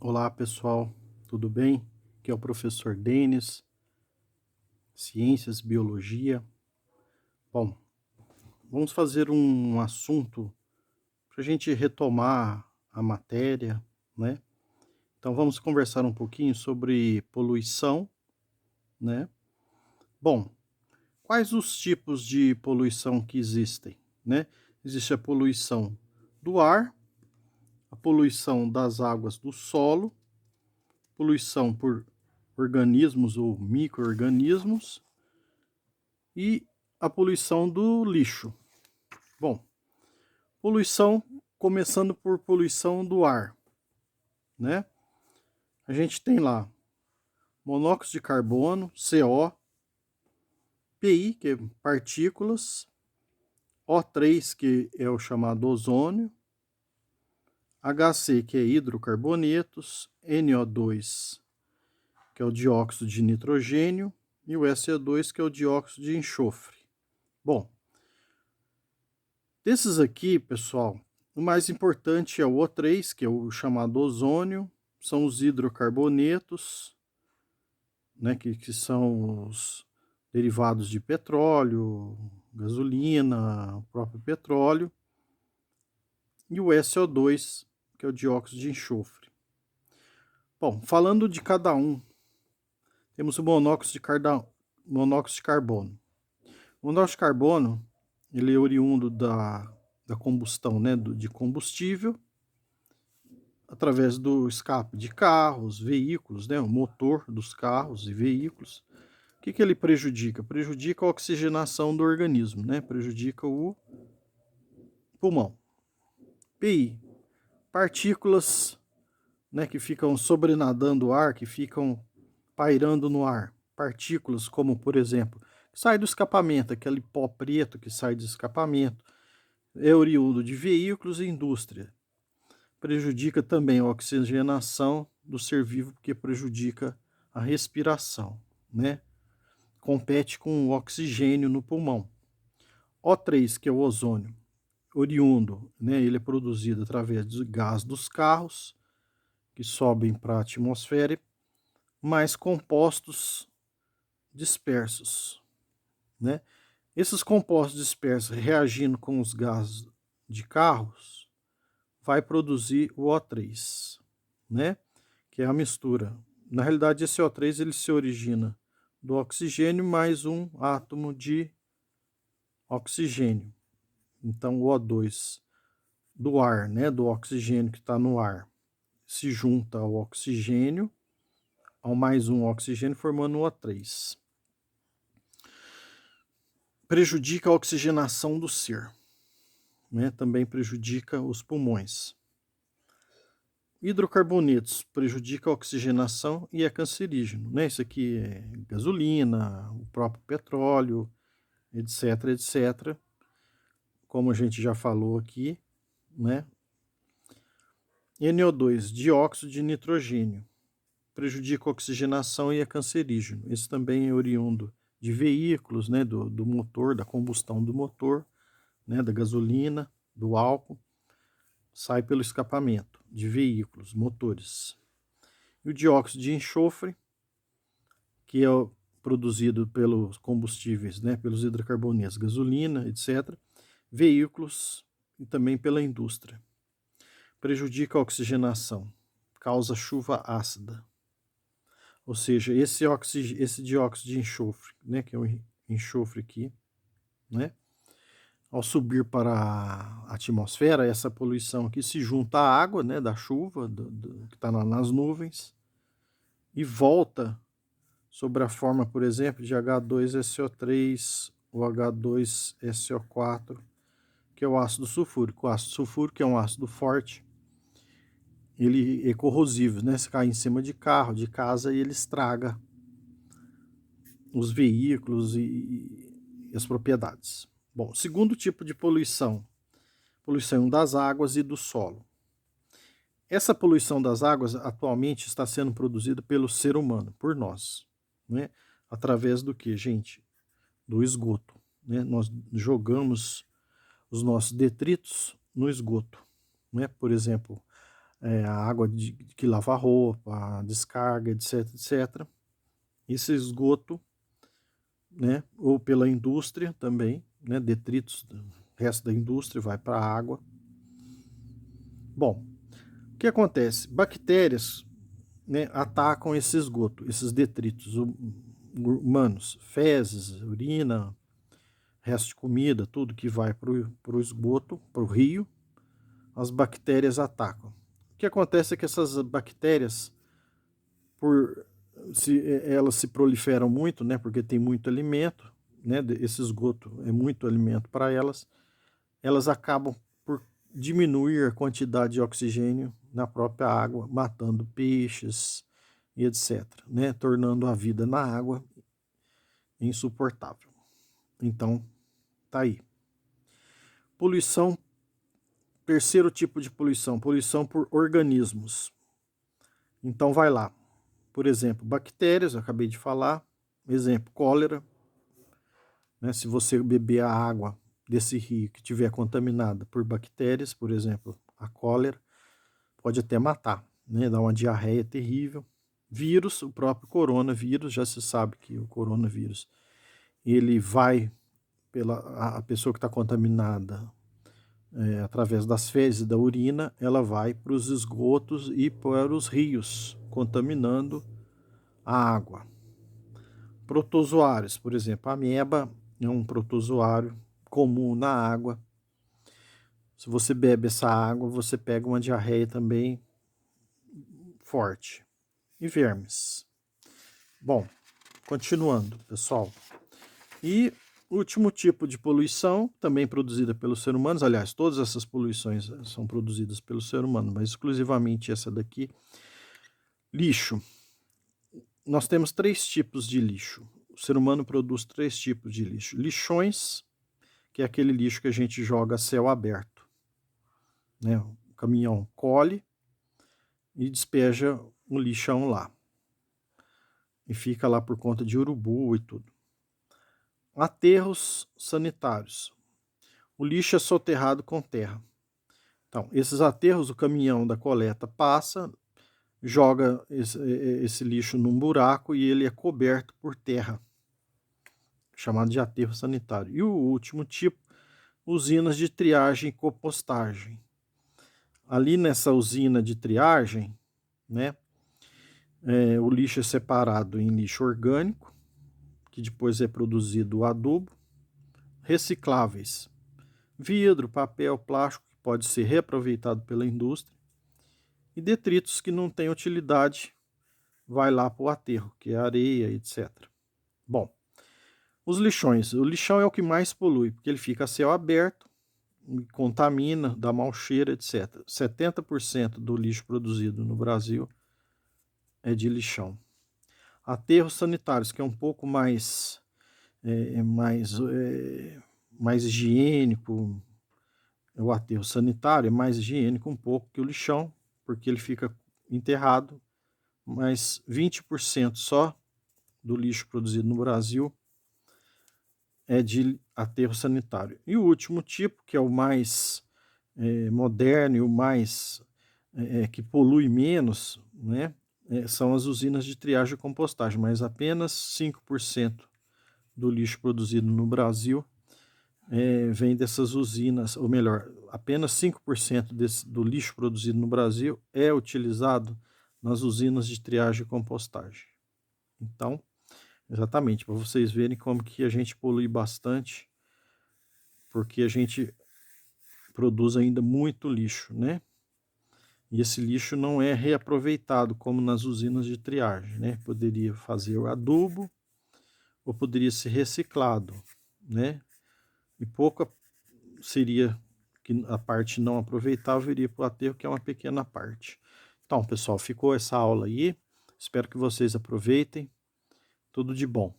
Olá pessoal, tudo bem? Aqui é o professor Denis, Ciências, Biologia. Bom, vamos fazer um assunto para a gente retomar a matéria, né? Então vamos conversar um pouquinho sobre poluição, né? Bom, quais os tipos de poluição que existem, né? Existe a poluição do ar, a poluição das águas do solo, poluição por organismos ou micro-organismos e a poluição do lixo. Bom, poluição, começando por poluição do ar, né? A gente tem lá monóxido de carbono, CO, PI, que é partículas, O3, que é o chamado ozônio, HC, que é hidrocarbonetos, NO2, que é o dióxido de nitrogênio, e o SO2, que é o dióxido de enxofre. Bom, desses aqui, pessoal, o mais importante é o O3, que é o chamado ozônio, são os hidrocarbonetos, né, que são os derivados de petróleo, gasolina, o próprio petróleo, e o SO2, que é o dióxido de enxofre. Bom, falando de cada um, temos o monóxido de carbono. O monóxido de carbono, ele é oriundo da combustão, né, de combustível, através do escape de carros, veículos, né, o motor dos carros e veículos. O que ele prejudica? Prejudica a oxigenação do organismo, né? Prejudica o pulmão. PI, partículas, né, que ficam sobrenadando o ar, que ficam pairando no ar. Partículas como, por exemplo, que sai do escapamento, aquele pó preto que sai do escapamento, é oriundo de veículos e indústria. Prejudica também a oxigenação do ser vivo, porque prejudica a respiração, né? Compete com o oxigênio no pulmão. O3, que é o ozônio, oriundo, né? Ele é produzido através do gás dos carros, que sobem para a atmosfera, mais compostos dispersos, né? Esses compostos dispersos reagindo com os gases de carros, vai produzir o O3, né? Que é a mistura. Na realidade, esse O3 ele se origina do oxigênio mais um átomo de oxigênio. Então, o O2 do ar, né, do oxigênio que está no ar, se junta ao oxigênio, ao mais um oxigênio, formando o O3. Prejudica a oxigenação do ser, né? Também prejudica os pulmões. Hidrocarbonetos prejudica a oxigenação e é cancerígeno, né? Isso aqui é gasolina, o próprio petróleo, etc, etc. Como a gente já falou aqui, né? NO2, dióxido de nitrogênio, prejudica a oxigenação e é cancerígeno. Esse também é oriundo de veículos, né? Do motor, da combustão do motor, né? Da gasolina, do álcool, sai pelo escapamento de veículos, motores. E o dióxido de enxofre, que é produzido pelos combustíveis, né, pelos hidrocarbonetos, gasolina, etc., veículos e também pela indústria. Prejudica a oxigenação, causa chuva ácida. Ou seja, esse dióxido de enxofre, né, que é o enxofre aqui, né, ao subir para a atmosfera, essa poluição aqui se junta à água, né, da chuva, que está nas nuvens, e volta sobre a forma, por exemplo, de H2SO3 ou H2SO4, que é o ácido sulfúrico. O ácido sulfúrico é um ácido forte, ele é corrosivo, né? Se cai em cima de carro, de casa, e ele estraga os veículos e as propriedades. Bom, segundo tipo de poluição, poluição das águas e do solo. Essa poluição das águas atualmente está sendo produzida pelo ser humano, por nós, né? Através do que, gente? Do esgoto, né? Nós jogamos os nossos detritos no esgoto, né? Por exemplo, a água que lava a roupa, a descarga, etc, etc. Esse esgoto, né, ou pela indústria também, né, detritos do resto da indústria vai para a água. Bom, o que acontece? Bactérias, né, atacam esse esgoto, esses detritos humanos, fezes, urina, resto de comida, tudo que vai para o esgoto, para o rio, as bactérias atacam. O que acontece é que essas bactérias, por elas se proliferam muito, né, porque tem muito alimento, né, esse esgoto é muito alimento para elas acabam por diminuir a quantidade de oxigênio na própria água, matando peixes e etc, né, tornando a vida na água insuportável. Então, tá aí. Poluição, terceiro tipo de poluição, poluição por organismos. Então vai lá. Por exemplo, bactérias, eu acabei de falar. Exemplo, cólera. Né? Se você beber a água desse rio que estiver contaminada por bactérias, por exemplo, a cólera, pode até matar, né? Dar uma diarreia terrível. Vírus, o próprio coronavírus, já se sabe que o coronavírus, ele vai pela a pessoa que está contaminada através das fezes e da urina, ela vai para os esgotos e para os rios, contaminando a água. Protozoários, por exemplo, a ameba é um protozoário comum na água. Se você bebe essa água, você pega uma diarreia também forte. E vermes. Bom, continuando, pessoal. E o último tipo de poluição, também produzida pelos seres humanos, aliás, todas essas poluições são produzidas pelo ser humano, mas exclusivamente essa daqui, lixo. Nós temos 3 tipos de lixo. O ser humano produz 3 tipos de lixo. Lixões, que é aquele lixo que a gente joga a céu aberto, né? O caminhão colhe e despeja um lixão lá. E fica lá por conta de urubu e tudo. Aterros sanitários. O lixo é soterrado com terra. Então, esses aterros, o caminhão da coleta passa, joga esse lixo num buraco e ele é coberto por terra, chamado de aterro sanitário. E o último tipo, usinas de triagem e compostagem. Ali nessa usina de triagem, né, o lixo é separado em lixo orgânico, que depois é produzido o adubo, recicláveis, vidro, papel, plástico, que pode ser reaproveitado pela indústria, e detritos que não têm utilidade, vai lá para o aterro, que é areia, etc. Bom, os lixões. O lixão é o que mais polui, porque ele fica a céu aberto, contamina, dá mau cheiro, etc. 70% do lixo produzido no Brasil é de lixão. Aterros sanitários, que é um pouco mais higiênico. O aterro sanitário é mais higiênico um pouco que o lixão, porque ele fica enterrado, mas 20% só do lixo produzido no Brasil é de aterro sanitário. E o último tipo, que é o mais moderno e o mais que polui menos, né, são as usinas de triagem e compostagem, mas apenas 5% do lixo produzido no Brasil vem dessas usinas, ou melhor, apenas 5% do lixo produzido no Brasil é utilizado nas usinas de triagem e compostagem. Então, exatamente, para vocês verem como que a gente polui bastante, porque a gente produz ainda muito lixo, né? E esse lixo não é reaproveitado como nas usinas de triagem, né? Poderia fazer o adubo ou poderia ser reciclado, né? E pouca seria que a parte não aproveitável iria para o aterro, que é uma pequena parte. Então, pessoal, ficou essa aula aí. Espero que vocês aproveitem. Tudo de bom.